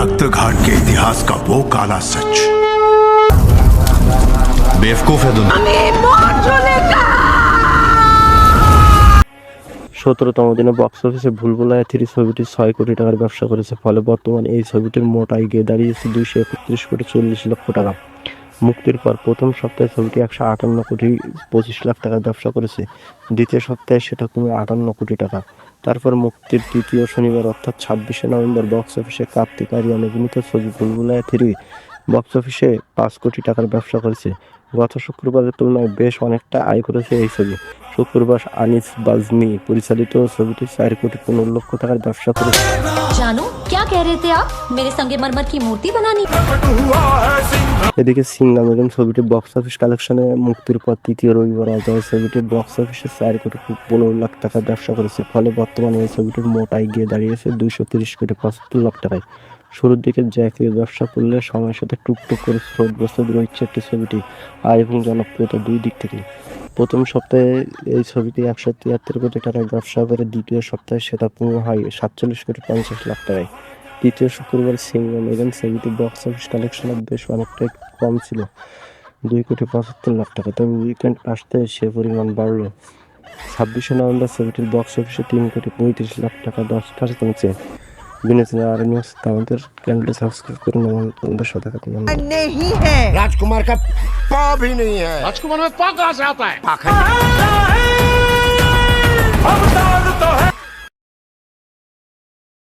रक्तघाट के इतिहास का वो काला सच। बेवकूफ है दुनिया। 17তম দিনে বক্স অফিসে ভুলভুলাইয়া 3 ছবিটি 6 কোটি টাকার ব্যবসা করেছে, ফলে বর্তমানে এই ছবিটির মোট আয় গিয়ে দাঁড়িয়েছে 231 কোটি 40 লক্ষ টাকা। মুক্তির পর প্রথম সপ্তাহে ছবিটি 158 কোটি 25 লাখ টাকার ব্যবসা করেছে, দ্বিতীয় সপ্তাহে সেটা কমে 58 কোটি টাকা। তারপর মুক্তির তৃতীয় শনিবার অর্থাৎ 26শে নভেম্বর বক্স অফিসে কার্তিক আরিয়ান অভিনীত ছবি ভুলভুলাইয়া 3 বক্স অফিসে 5 কোটি টাকার ব্যবসা করেছে। গত শুক্রবারের তুলনায় বেশ অনেকটা আয় করেছে এই ছবি। শুক্রবার আনিস বাজমি পরিচালিত ছবিটি 4 কোটি 15 লক্ষ টাকার ব্যবসা করেছে। जानू क्या कह रहे थे आप? मेरे संगमरमर की मूर्ति बनानी। এদিকে সিংনাম এবং ছবিটি বক্স অফিস কালেকশনে মুক্তির পর তৃতীয় রবিবার অজয় ছবিটি বক্স অফিসে 4 কোটি 15 লাখ টাকার ব্যবসা করেছে, ফলে বর্তমানে এই ছবিটির মোট আয় গিয়ে দাঁড়িয়েছে 230 কোটি 75 লাখ টাকায়। শুরুর দিকে জ্যাকের ব্যবসা করলে সময়ের সাথে টুকটুক করে স্রোতগ্রস্ত রয়েছে একটি ছবিটি আয় এবং জনপ্রিয়তা দুই দিক থেকে। প্রথম সপ্তাহে এই ছবিটি 173 কোটি টাকার ব্যবসা করে, দ্বিতীয় সপ্তাহে সেটা পূর্ণ হয় 47 কোটি 50 লাখ টাকায়। তৃতীয় শুক্রবার সিংনাম এবং ছবিটি বক্স অফিস কালেকশনে বেশ অনেকটাই কম ছিল, 2 কোটি 75 লাখ টাকা, তবে উইকেন্ড আসতে সে পরিমাণ বাড়লো। 26শে নভেম্বর ছবিটির বক্স অফিসে 3 কোটি 35 লাখ টাকা 10 কমেছে। বিনোদনের আর নিউজ আমাদের চ্যানেলটি সাবস্ক্রাইব করুন এবং আমাদের সাথে থাকুন। नहीं है, राजकुमार का पा भी नहीं है। राजकुमार में पा कहाँ से आता है? अवतार तो है।